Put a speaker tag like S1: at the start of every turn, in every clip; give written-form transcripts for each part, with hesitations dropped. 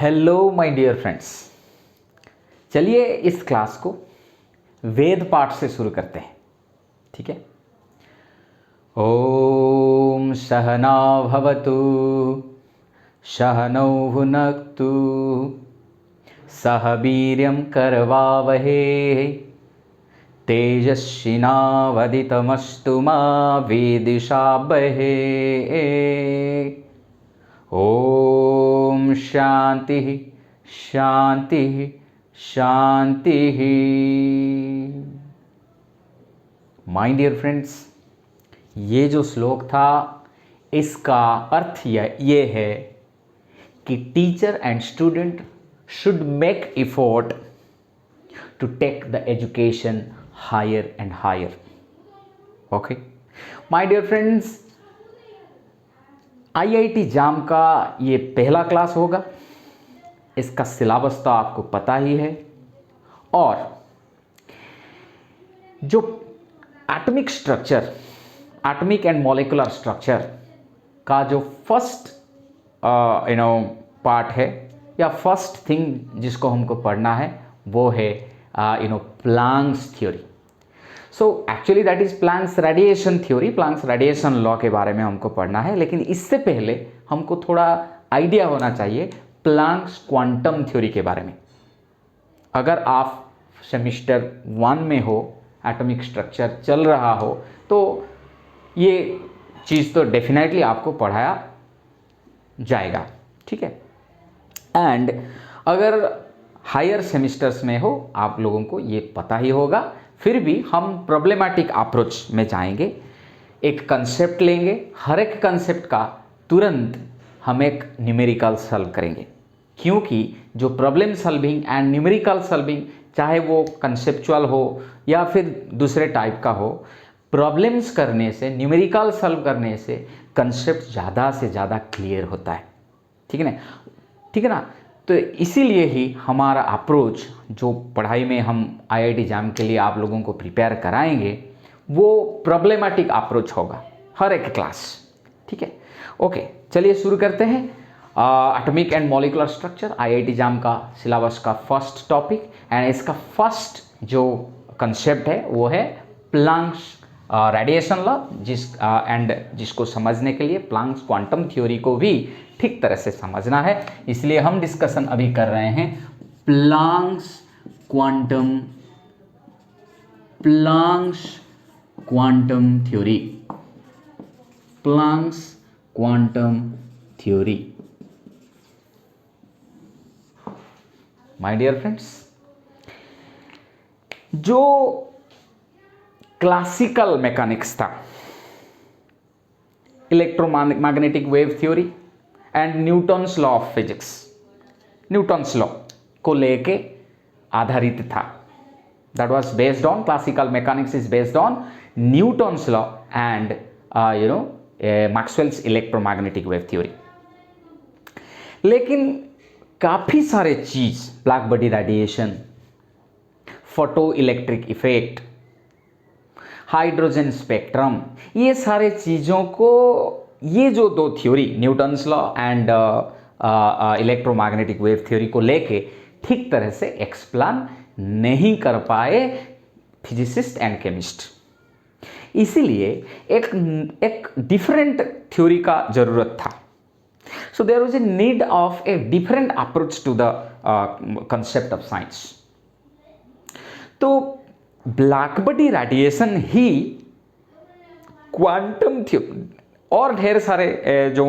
S1: Hello my dear friends. चलिए इस class को वेद पाठ से शुरू करते हैं। ठीक है। ओम सहना भवतु सहनौ भुनक्तु सह वीर्यं करवावहे तेजस्विनावदितमस्तु मा विद्विषावहे। ओम शांति शांति शांति। माय डियर फ्रेंड्स, ये जो श्लोक था इसका अर्थ ये है कि teacher and student should make effort to take the education higher and higher. Okay my dear friends, IIT JAM का ये पहला क्लास होगा। इसका सिलेबस तो आपको पता ही है। और जो atomic structure, atomic and molecular structure का जो फर्स्ट पार्ट है या फर्स्ट थिंग जिसको हमको पढ़ना है वो है Planck's theory. So actually that is Planck's radiation theory, Planck's radiation law के बारे में हमको पढ़ना है। लेकिन इससे पहले हमको थोड़ा आइडिया होना चाहिए प्लैंक्स क्वांटम थ्योरी के बारे में। अगर आप सेमिस्टर 1 में हो, एटॉमिक स्ट्रक्चर चल रहा हो, तो ये चीज़ तो डेफिनेटली आपको पढ़ाया जाएगा। ठीक है। एंड अगर हायर सेमिस्टर्स में हो आप लोगों को ये पता ही होगा। फिर भी हम प्रॉब्लमेटिक अप्रोच में जाएंगे, एक कंसेप्ट लेंगे, हर एक कंसेप्ट का तुरंत हम एक न्यूमेरिकल सॉल्व करेंगे। क्योंकि जो problem solving and numerical solving, चाहे वो कंसेप्चुअल हो या फिर दूसरे टाइप का हो, प्रॉब्लम्स करने से, न्यूमेरिकल सॉल्व करने से कंसेप्ट ज़्यादा से ज़्यादा क्लियर होता है। ठीक है ना, ठीक है ना। तो इसीलिए ही हमारा अप्रोच जो पढ़ाई में हम आईआईटी जाम के लिए आप लोगों को प्रिपेयर कराएंगे वो प्रॉब्लमेटिक अप्रोच होगा हर एक क्लास। ठीक है। ओके, चलिए शुरू करते हैं। Atomic and molecular structure IIT JAM का सिलेबस का फर्स्ट टॉपिक एंड इसका फर्स्ट जो कंसेप्ट है वो है प्लैंक्स रेडिएशन लॉ, जिसको समझने के लिए प्लैंक्स क्वांटम थ्योरी को भी ठीक तरह से समझना है। इसलिए हम डिस्कशन अभी कर रहे हैं Planck's quantum theory, Planck's quantum theory. My dear friends, जो क्लासिकल मैकेनिक्स था, electromagnetic wave theory and Newton's law of physics, Newton's law को लेके आधारित था। That was based on, classical mechanics is based on Newton's law and Maxwell's electromagnetic wave theory. लेकिन काफ़ी सारे चीज़, black body radiation, photo electric effect, hydrogen spectrum, ये सारे चीज़ों को ये जो दो theory Newton's law and electromagnetic wave theory को लेके ठीक तरह से एक्सप्लेन नहीं कर पाए फिजिसिस्ट एंड केमिस्ट। इसीलिए एक डिफरेंट थ्योरी का ज़रूरत था। So there was a need of a different approach to the concept of science. तो ब्लैक बॉडी रेडिएशन ही क्वांटम थ्योरी और ढेर सारे जो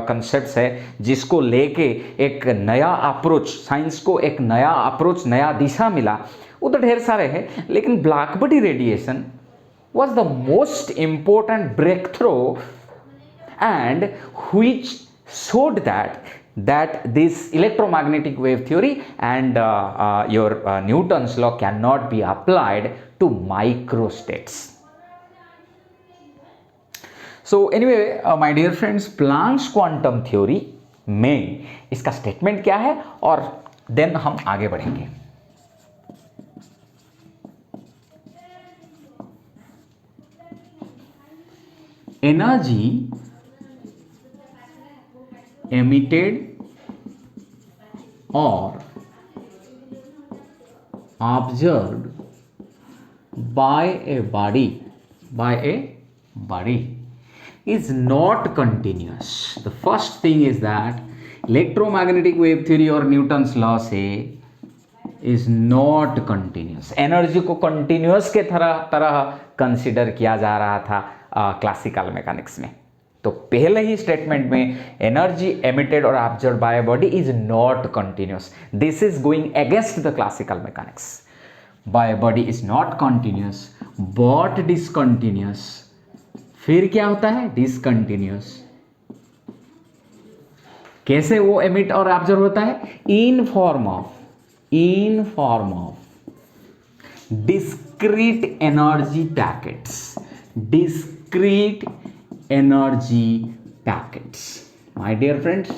S1: कंसेप्ट्स है जिसको लेके एक नया अप्रोच, साइंस को एक नया अप्रोच, नया दिशा मिला, वो तो ढेर सारे हैं। लेकिन black body radiation was the most important breakthrough and which showed that this electromagnetic wave theory and your Newton's law cannot be applied to microstates. So anyway, my dear friends, Planck's quantum theory में इसका statement क्या है और then हम आगे बढ़ेंगे। Energy emitted or observed by a body is not continuous. The first thing is that electromagnetic wave theory और Newton's law से is not continuous. एनर्जी को कंटिन्यूस के तरह कंसिडर किया जा रहा था क्लासिकल मैकेनिक्स में। तो पहले ही स्टेटमेंट में एनर्जी एमिटेड और observed by body is not continuous, this is going against the classical mechanics. By body is not continuous but discontinuous. फिर क्या होता है? डिसकंटिन्यूस। कैसे वो एमिट और ऑब्जर्व होता है? In form of discrete energy packets, discrete energy packets. My dear friends,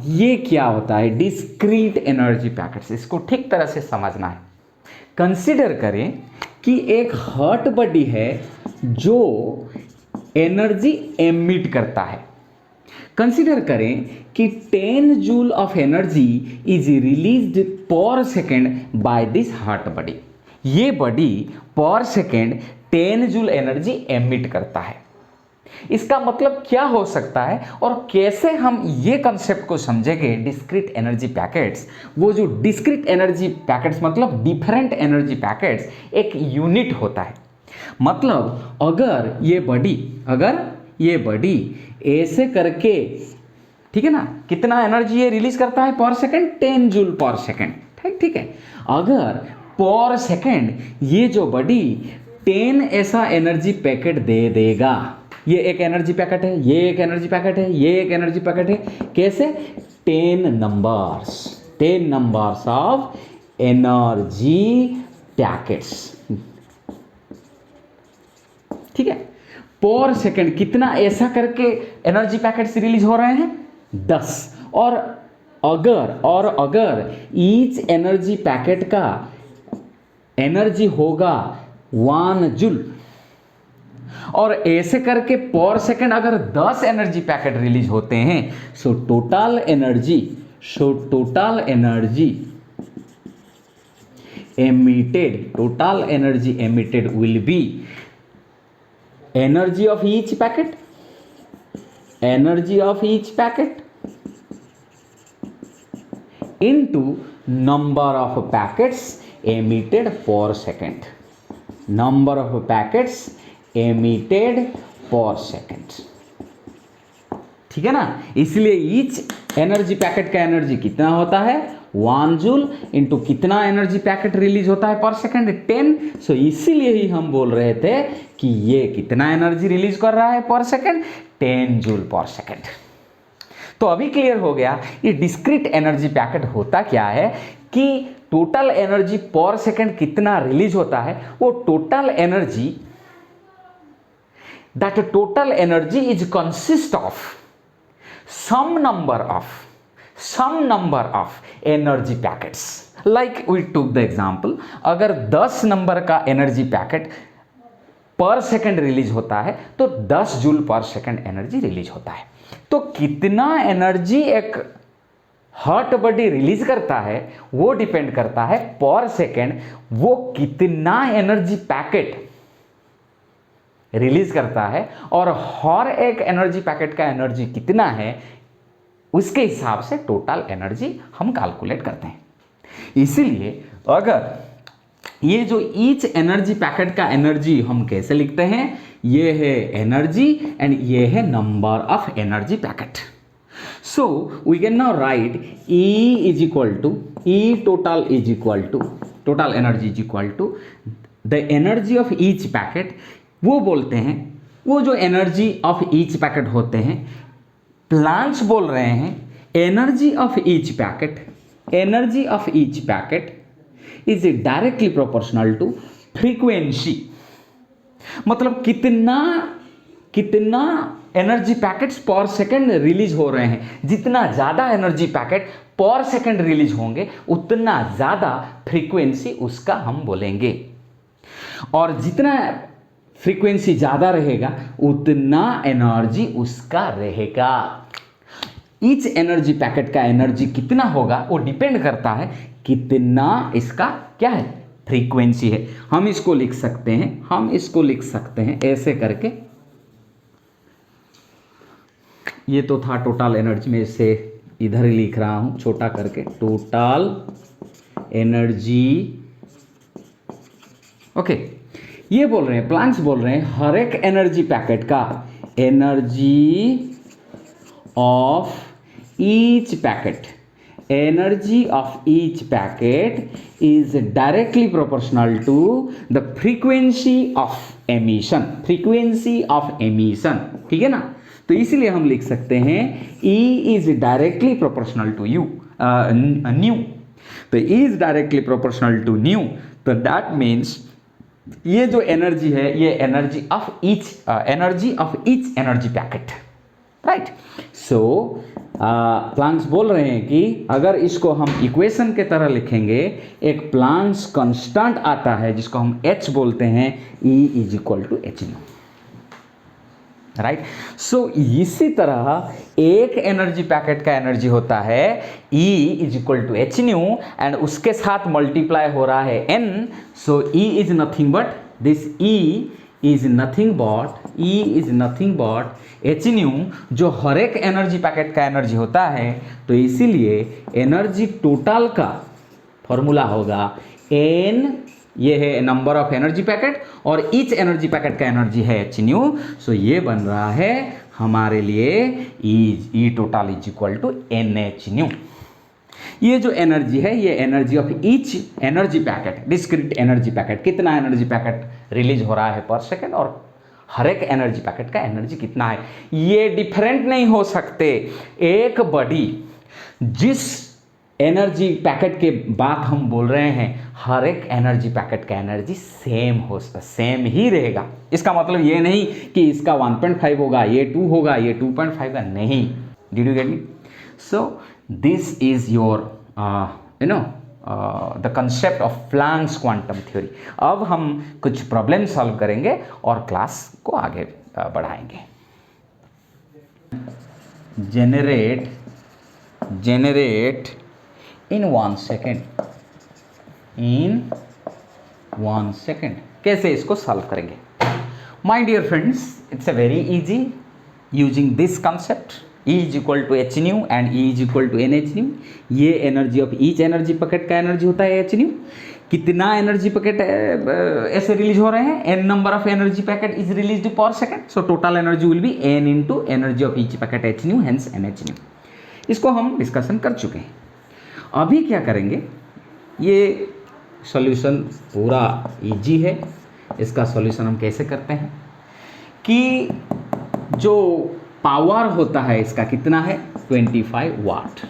S1: ये क्या होता है डिस्क्रीट एनर्जी पैकेट्स? इसको ठीक तरह से समझना है। कंसीडर करें कि एक हॉट बॉडी है जो एनर्जी एमिट करता है। कंसीडर करें कि 10 joule of energy is released पर second by this hot body. ये बॉडी पर सेकेंड 10 जूल एनर्जी एमिट करता है। इसका मतलब क्या हो सकता है और कैसे हम ये कंसेप्ट को समझेंगे डिस्क्रीट एनर्जी पैकेट्स? वो जो डिस्क्रीट एनर्जी पैकेट्स मतलब डिफरेंट एनर्जी पैकेट्स एक यूनिट होता है। मतलब अगर ये बॉडी ऐसे करके, ठीक है ना, कितना एनर्जी ये रिलीज करता है पर सेकेंड? 10 जूल पर सेकेंड। ठीक है। अगर पर सेकेंड ये जो बॉडी 10 ऐसा एनर्जी पैकेट दे देगा, ये एक एनर्जी पैकेट है, ये एक एनर्जी पैकेट है, ये एक एनर्जी पैकेट है, कैसे? 10 नंबर्स ऑफ एनर्जी पैकेट्स। ठीक है। पर सेकेंड कितना ऐसा करके एनर्जी पैकेट्स रिलीज हो रहे हैं? 10। और अगर ईच एनर्जी पैकेट का एनर्जी होगा 1 जूल और ऐसे करके पर सेकेंड अगर 10 एनर्जी पैकेट रिलीज होते हैं, सो total energy emitted will be energy of each packet into number of packets emitted per second, ठीक है ना। इसलिए ईच एनर्जी पैकेट का एनर्जी कितना होता है? 1 जूल इंटू कितना एनर्जी पैकेट रिलीज होता है पर सेकेंड? 10। सो इसीलिए ही हम बोल रहे थे कि ये कितना एनर्जी रिलीज कर रहा है पर सेकेंड? 10 जूल पर सेकेंड। तो अभी क्लियर हो गया ये डिस्क्रीट एनर्जी पैकेट होता क्या है कि टोटल एनर्जी पर सेकेंड कितना रिलीज होता है, वो total energy is consist of some number of energy packets. Like we took the example, अगर 10 नंबर का energy packet per second release होता है तो 10 जूल पर सेकेंड एनर्जी रिलीज होता है। तो कितना एनर्जी एक हॉट बॉडी रिलीज करता है वो डिपेंड करता है पर सेकेंड वो कितना एनर्जी पैकेट रिलीज करता है, और हर एक एनर्जी पैकेट का एनर्जी कितना है उसके हिसाब से टोटल एनर्जी हम कैलकुलेट करते हैं। इसीलिए अगर ये जो ईच एनर्जी पैकेट का एनर्जी हम कैसे लिखते हैं? ये है एनर्जी एंड ये है number of energy packet. So we can now write E is equal to total energy is equal to the energy of each packet. वो बोलते हैं वो जो एनर्जी ऑफ ईच पैकेट होते हैं, प्लांक्स बोल रहे हैं energy of each packet is directly proportional to frequency. मतलब कितना energy packets per second release हो रहे हैं। जितना ज़्यादा energy packet per second release होंगे उतना ज़्यादा फ्रीक्वेंसी उसका हम बोलेंगे, और जितना फ्रीक्वेंसी ज़्यादा रहेगा उतना एनर्जी उसका रहेगा। ईच एनर्जी पैकेट का एनर्जी कितना होगा वो डिपेंड करता है कितना इसका क्या है, फ्रीक्वेंसी है। हम इसको लिख सकते हैं ऐसे करके, ये तो था टोटल एनर्जी में, इसे इधर ही लिख रहा हूं छोटा करके, टोटल एनर्जी। ओके, ये बोल रहे हैं, प्लांक्स बोल रहे हैं हर एक एनर्जी पैकेट का energy of each packet, energy of each packet is directly proportional to the frequency of emission, ठीक है ना। तो इसीलिए हम लिख सकते हैं E is directly proportional to U, nu। तो E is directly proportional to nu, तो that means ये जो एनर्जी है ये energy of each energy packet, right. So Planck's बोल रहे हैं कि अगर इसको हम इक्वेशन के तरह लिखेंगे, एक प्लांक्स कांस्टेंट आता है जिसको हम H बोलते हैं, E is equal to H nu, right. So इसी तरह एक एनर्जी पैकेट का एनर्जी होता है E is equal to H nu and उसके साथ मल्टीप्लाई हो रहा है N। So E is nothing but this E is nothing but h nu, जो हर एक एनर्जी पैकेट का एनर्जी होता है। तो इसीलिए एनर्जी टोटल का फॉर्मूला होगा N, ये है नंबर ऑफ एनर्जी पैकेट, और ईच एनर्जी पैकेट का एनर्जी है एच न्यू। सो ये बन रहा है हमारे लिए E total is equal to N H nu. ये जो एनर्जी है ये energy of each energy packet, discrete energy packet, कितना एनर्जी पैकेट रिलीज हो रहा है पर सेकेंड, और हर एक एनर्जी पैकेट का एनर्जी कितना है, ये डिफरेंट नहीं हो सकते। एक बॉडी जिस एनर्जी पैकेट के बात हम बोल रहे हैं, हर एक एनर्जी पैकेट का एनर्जी सेम ही रहेगा। इसका मतलब ये नहीं कि इसका 1.5 होगा, ये 2 होगा, ये 2.5 होगा, नहीं। Did you get me? So this is your the concept of Planck's quantum theory. अब हम कुछ प्रॉब्लम सॉल्व करेंगे और क्लास को आगे बढ़ाएंगे। generate in 1 second, कैसे इसको सॉल्व करेंगे? My dear friends, it's a very easy using this concept, E is equal to H nu and E is equal to N H nu. ये energy of each energy packet का energy होता है H nu. कितना energy packet ऐसे release हो रहे हैं, n number of energy packet is released पर second, so total energy will be n into energy of each packet H new, hence n H nu. इसको हम डिस्कशन कर चुके हैं। अभी क्या करेंगे, ये सॉल्यूशन पूरा इजी है। इसका सॉल्यूशन हम कैसे करते हैं कि जो पावर होता है इसका कितना है, 25 वाट।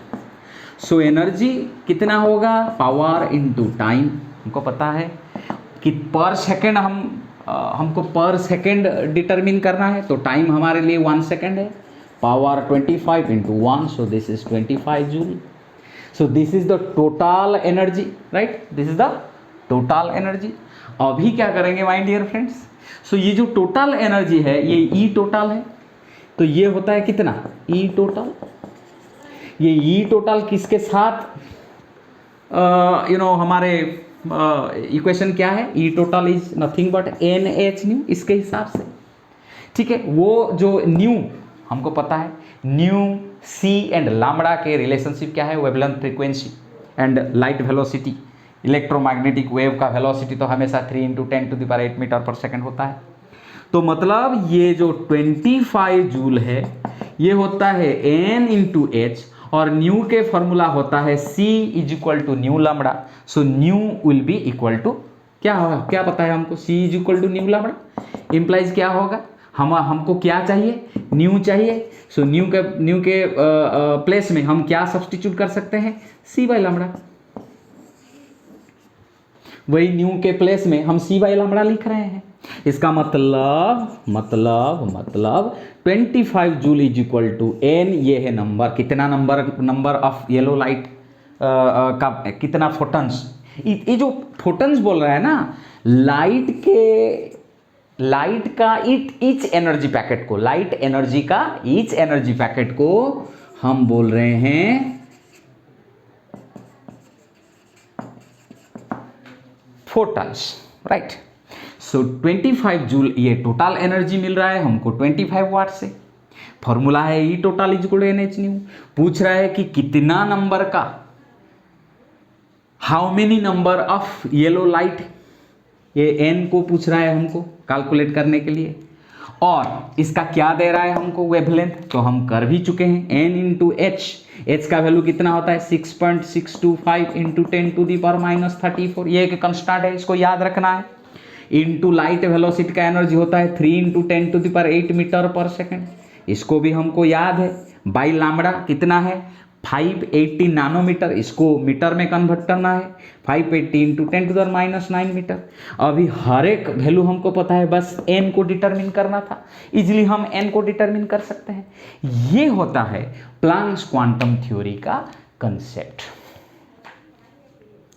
S1: सो एनर्जी कितना होगा, पावर इनटू टाइम। हमको पता है कि पर सेकेंड हमको पर सेकेंड डिटरमिन करना है, तो टाइम हमारे लिए 1 सेकेंड है। Power 25 into 1, so this is 25 joule. So this is the total energy, right, this is the total energy. अभी क्या करेंगे माय डियर फ्रेंड्स, सो ये जो टोटल एनर्जी है ये ई टोटल है, तो ये होता है कितना, ई टोटल। ये ई टोटल किसके साथ हमारे इक्वेशन क्या है, E total is nothing but N H nu, इसके हिसाब से, ठीक है। वो जो न्यू हमको पता है, न्यू सी एंड लैम्बडा के रिलेशनशिप क्या है, wavelength frequency and light velocity. Electromagnetic wave का वेलोसिटी तो हमेशा 3 × 10⁸ मीटर पर सेकेंड होता है। तो मतलब ये जो 25 जूल है ये होता है n इंटू एच, और न्यू के फॉर्मूला होता है C is equal to nu lambda. So nu will be equal to क्या होगा, क्या पता है हमको, C is equal to nu lambda. Implies क्या होगा, हमको क्या चाहिए, न्यू चाहिए। सो न्यू के प्लेस में हम क्या सब्सटीट्यूट कर सकते हैं, C बाई लैम्बडा। वही न्यू के प्लेस में हम C बाई लैम्बडा लिख रहे हैं। इसका मतलब 25 joule is equal to n, ये है नंबर, कितना नंबर ऑफ येलो लाइट का कितना फोटन्स। ये जो फोटन्स बोल रहा है ना, लाइट का ईच एनर्जी पैकेट को, लाइट एनर्जी का ईच एनर्जी पैकेट को हम बोल रहे हैं फोटॉन्स, राइट। सो 25 जूल ये टोटल एनर्जी मिल रहा है हमको 25 वाट से। फॉर्मूला है E total is equal to N H nu. पूछ रहा है कि कितना नंबर का, how many number of yellow light, ये एन को पूछ रहा है हमको कैलकुलेट करने के लिए। और इसका क्या दे रहा है हमको, वेवलेंथ, तो हम कर भी चुके हैं एन इंटू एच। एच का वैल्यू कितना होता है 6.625 इंटू 10⁻34। ये एक कंस्टेंट है, इसको याद रखना है। इंटू लाइट वेलोसिटी का एनर्जी होता है 3 इंटू 10⁸ मीटर पर सेकेंड, इसको भी हमको याद है। बाई लैम्बडा कितना है 580 नैनोमीटर, इसको मीटर में कन्वर्ट करना है 580 इंटू 10⁻9 मीटर। अभी हर एक वैल्यू हमको पता है, बस एन को डिटरमिन करना था। इजीली हम एन को डिटरमिन कर सकते हैं। ये होता है प्लैंक्स क्वांटम थ्योरी का कंसेप्ट।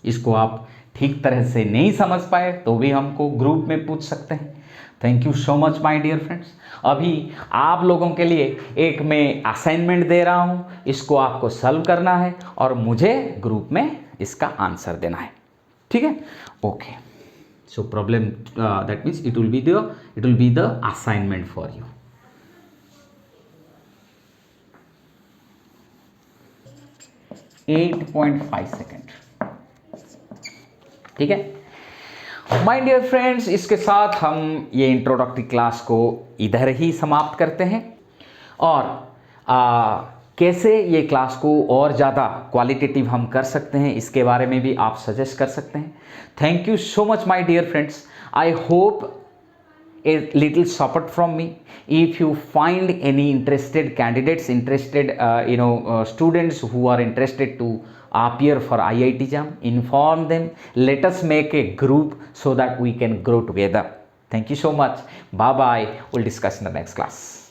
S1: इसको आप ठीक तरह से नहीं समझ पाए तो भी हमको ग्रुप में पूछ सकते हैं। Thank you so much my dear friends. अभी आप लोगों के लिए एक मैं असाइनमेंट दे रहा हूँ, इसको आपको सॉल्व करना है और मुझे ग्रुप में इसका आंसर देना है, ठीक है? Okay, so problem that means it will be the assignment for you. At 8.5 second, ठीक है माय डियर फ्रेंड्स। इसके साथ हम ये इंट्रोडक्टरी क्लास को इधर ही समाप्त करते हैं और कैसे ये क्लास को और ज़्यादा क्वालिटेटिव हम कर सकते हैं इसके बारे में भी आप सजेस्ट कर सकते हैं। Thank you so much my dear friends. I hope a little support from me. If you find any interested candidates, students who are interested to appear for IIT JAM, inform them. Let us make a group so that we can grow together. Thank you so much. Bye bye. We'll discuss in the next class.